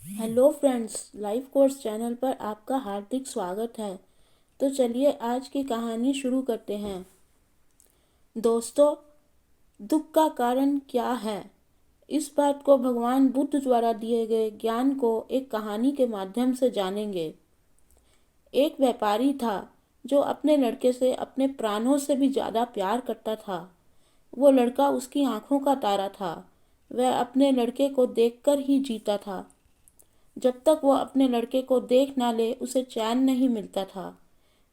Hello friends, life course channel पर आपका हार्दिक स्वागत है। तो चलिए आज की कहानी शुरू करते हैं। दोस्तों, दुख का कारण क्या है? इस बात को भगवान बुद्ध द्वारा दिए गए ज्ञान को एक कहानी के माध्यम से जानेंगे। एक व्यापारी था जो अपने लड़के से अपने प्राणों से भी ज़्यादा प्यार करता था। वो लड़का उसकी आंखों का तारा था। वह अपने लड़के को देखकर ही जीता था। जब तक वो अपने लड़के को देख ना ले उसे चैन नहीं मिलता था।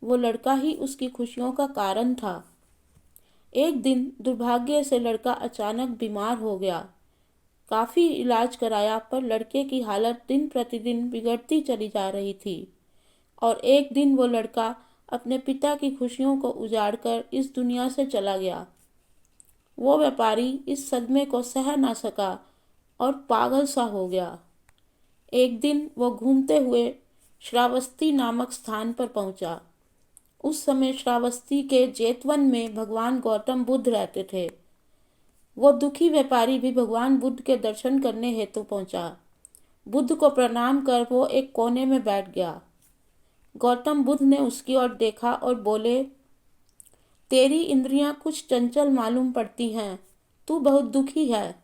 वो लड़का ही उसकी खुशियों का कारण था। एक दिन दुर्भाग्य से लड़का अचानक बीमार हो गया। काफ़ी इलाज कराया पर लड़के की हालत दिन प्रतिदिन बिगड़ती चली जा रही थी। और एक दिन वो लड़का अपने पिता की खुशियों को उजाड़ कर इस दुनिया से चला गया। वो व्यापारी इस सदमे को सह ना सका और पागल सा हो गया। एक दिन वो घूमते हुए श्रावस्ती नामक स्थान पर पहुंचा। उस समय श्रावस्ती के जेतवन में भगवान गौतम बुद्ध रहते थे। वो दुखी व्यापारी भी भगवान बुद्ध के दर्शन करने हेतु पहुंचा। बुद्ध को प्रणाम कर वो एक कोने में बैठ गया। गौतम बुद्ध ने उसकी ओर देखा और बोले, तेरी इंद्रियां कुछ चंचल मालूम पड़ती हैं, तू बहुत दुखी है।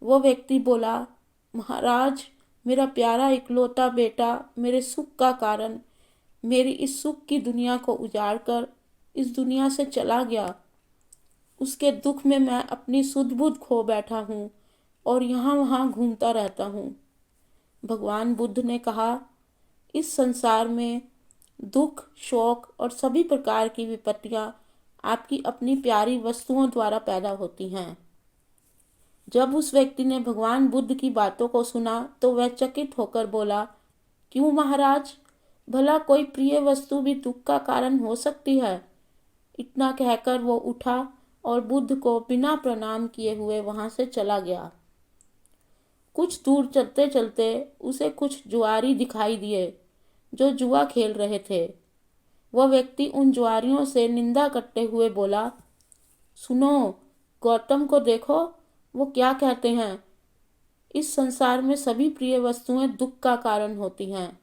वो व्यक्ति बोला, महाराज, मेरा प्यारा इकलौता बेटा मेरे सुख का कारण मेरी इस सुख की दुनिया को उजाड़ कर इस दुनिया से चला गया। उसके दुख में मैं अपनी सुध बुध खो बैठा हूँ और यहाँ वहाँ घूमता रहता हूँ। भगवान बुद्ध ने कहा, इस संसार में दुख, शोक और सभी प्रकार की विपत्तियाँ आपकी अपनी प्यारी वस्तुओं द्वारा पैदा होती हैं। जब उस व्यक्ति ने भगवान बुद्ध की बातों को सुना तो वह चकित होकर बोला, क्यों महाराज, भला कोई प्रिय वस्तु भी दुख का कारण हो सकती है? इतना कहकर वो उठा और बुद्ध को बिना प्रणाम किए हुए वहां से चला गया। कुछ दूर चलते चलते उसे कुछ जुआरी दिखाई दिए जो जुआ खेल रहे थे। वह व्यक्ति उन जुआरियों से निंदा करते हुए बोला, सुनो, गौतम को देखो, वो क्या कहते हैं। इस संसार में सभी प्रिय वस्तुएं दुख का कारण होती हैं।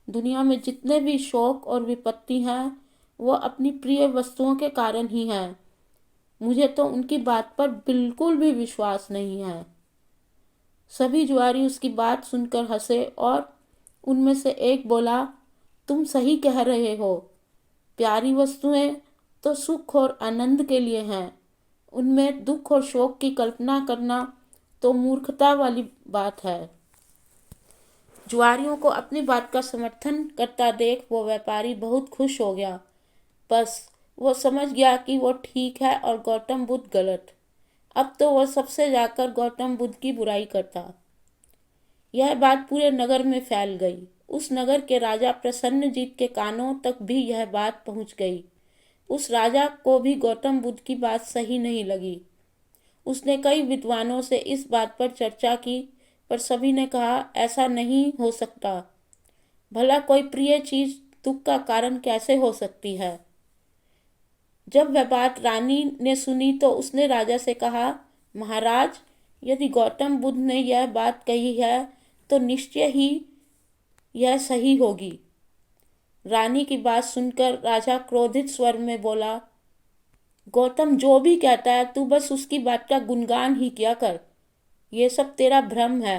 दुनिया में जितने भी शोक और विपत्ति हैं वो अपनी प्रिय वस्तुओं के कारण ही हैं। मुझे तो उनकी बात पर बिल्कुल भी विश्वास नहीं है। सभी जुआरी उसकी बात सुनकर हंसे और उनमें से एक बोला, तुम सही कह रहे हो। प्यारी वस्तुएं तो सुख और आनंद के लिए हैं। उनमें दुख और शोक की कल्पना करना तो मूर्खता वाली बात है। जुआरियों को अपनी बात का समर्थन करता देख वो व्यापारी बहुत खुश हो गया। बस वो समझ गया कि वो ठीक है और गौतम बुद्ध गलत। अब तो वह सबसे जाकर गौतम बुद्ध की बुराई करता। यह बात पूरे नगर में फैल गई। उस नगर के राजा प्रसन्नजीत के कानों तक भी यह बात पहुंच गई। उस राजा को भी गौतम बुद्ध की बात सही नहीं लगी। उसने कई विद्वानों से इस बात पर चर्चा की पर सभी ने कहा, ऐसा नहीं हो सकता। भला कोई प्रिय चीज दुख का कारण कैसे हो सकती है? जब वह बात रानी ने सुनी तो उसने राजा से कहा, महाराज, यदि गौतम बुद्ध ने यह बात कही है तो निश्चय ही यह सही होगी। रानी की बात सुनकर राजा क्रोधित स्वर में बोला, गौतम जो भी कहता है तू बस उसकी बात का गुणगान ही किया कर। ये सब तेरा भ्रम है।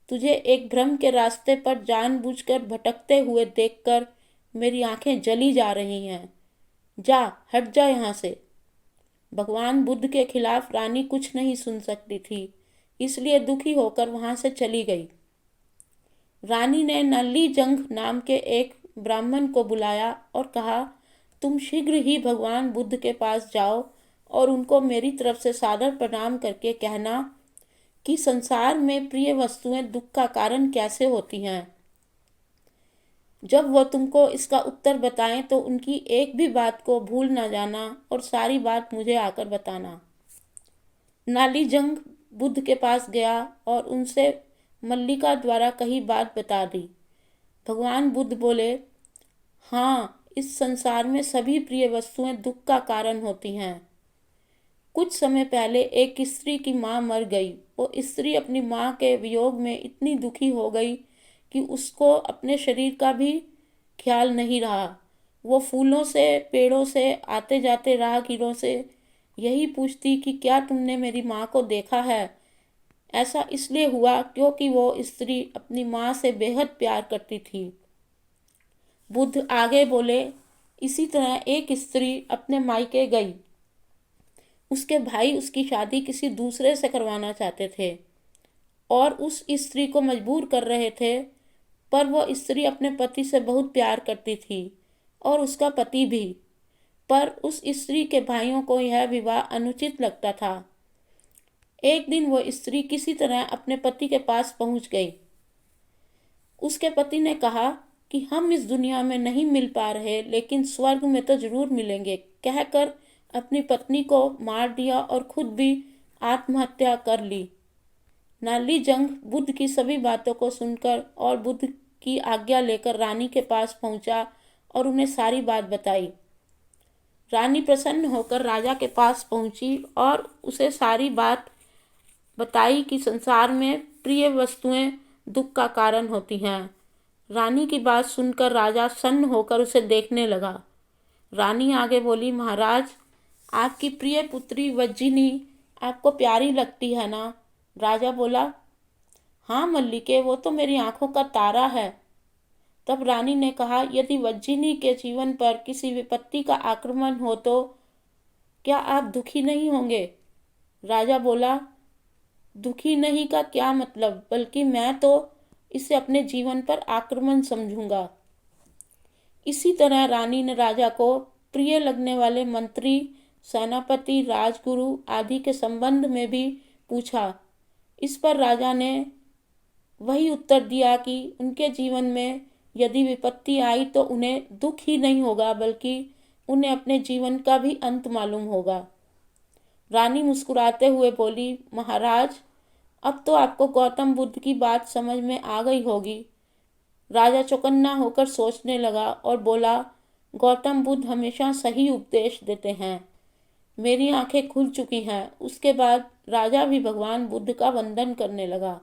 तुझे एक भ्रम के रास्ते पर जानबूझकर भटकते हुए देखकर मेरी आंखें जली जा रही हैं। जा, हट जा यहाँ से। भगवान बुद्ध के खिलाफ रानी कुछ नहीं सुन सकती थी, इसलिए दुखी होकर वहां से चली गई। रानी ने नल्ली जंग नाम के एक ब्राह्मण को बुलाया और कहा, तुम शीघ्र ही भगवान बुद्ध के पास जाओ और उनको मेरी तरफ से सादर प्रणाम करके कहना कि संसार में प्रिय वस्तुएं दुख का कारण कैसे होती हैं। जब वह तुमको इसका उत्तर बताएं तो उनकी एक भी बात को भूल न जाना और सारी बात मुझे आकर बताना। नालीजंग बुद्ध के पास गया और उनसे मल्लिका द्वारा कही बात बता दी। भगवान बुद्ध बोले, हाँ, इस संसार में सभी प्रिय वस्तुएं दुख का कारण होती हैं। कुछ समय पहले एक स्त्री की माँ मर गई। वो स्त्री अपनी माँ के वियोग में इतनी दुखी हो गई कि उसको अपने शरीर का भी ख्याल नहीं रहा। वो फूलों से, पेड़ों से, आते जाते राहगीरों से यही पूछती कि क्या तुमने मेरी माँ को देखा है। ऐसा इसलिए हुआ क्योंकि वो स्त्री अपनी माँ से बेहद प्यार करती थी। बुद्ध आगे बोले, इसी तरह एक स्त्री अपने मायके गई। उसके भाई उसकी शादी किसी दूसरे से करवाना चाहते थे और उस स्त्री को मजबूर कर रहे थे, पर वह स्त्री अपने पति से बहुत प्यार करती थी और उसका पति भी। पर उस स्त्री के भाइयों को यह विवाह अनुचित लगता था। एक दिन वह स्त्री किसी तरह अपने पति के पास पहुंच गई। उसके पति ने कहा कि हम इस दुनिया में नहीं मिल पा रहे, लेकिन स्वर्ग में तो जरूर मिलेंगे, कहकर अपनी पत्नी को मार दिया और खुद भी आत्महत्या कर ली। नाली जंग बुद्ध की सभी बातों को सुनकर और बुद्ध की आज्ञा लेकर रानी के पास पहुंचा और उन्हें सारी बात बताई। रानी प्रसन्न होकर राजा के पास पहुंची और उसे सारी बात बताई कि संसार में प्रिय वस्तुएं दुख का कारण होती हैं। रानी की बात सुनकर राजा सन्न होकर उसे देखने लगा। रानी आगे बोली, महाराज, आपकी प्रिय पुत्री वज्जिनी आपको प्यारी लगती है ना? राजा बोला, हाँ मल्लिके, वो तो मेरी आंखों का तारा है। तब रानी ने कहा, यदि वज्जिनी के जीवन पर किसी विपत्ति का आक्रमण हो तो क्या आप दुखी नहीं होंगे? राजा बोला, दुखी नहीं का क्या मतलब, बल्कि मैं तो इसे अपने जीवन पर आक्रमण समझूंगा। इसी तरह रानी ने राजा को प्रिय लगने वाले मंत्री, सेनापति, राजगुरु आदि के संबंध में भी पूछा। इस पर राजा ने वही उत्तर दिया कि उनके जीवन में यदि विपत्ति आई तो उन्हें दुख ही नहीं होगा, बल्कि उन्हें अपने जीवन का भी अंत मालूम होगा। रानी मुस्कुराते हुए बोली, महाराज, अब तो आपको गौतम बुद्ध की बात समझ में आ गई होगी। राजा चौकन्ना होकर सोचने लगा और बोला, गौतम बुद्ध हमेशा सही उपदेश देते हैं। मेरी आंखें खुल चुकी हैं। उसके बाद राजा भी भगवान बुद्ध का वंदन करने लगा।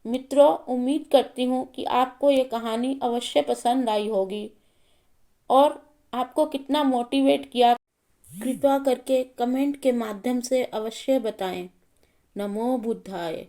मित्रों, उम्मीद करती हूँ कि आपको ये कहानी अवश्य पसंद आई होगी और आपको कितना मोटिवेट किया, कृपया करके कमेंट के माध्यम से अवश्य बताएं। नमो बुद्धाय।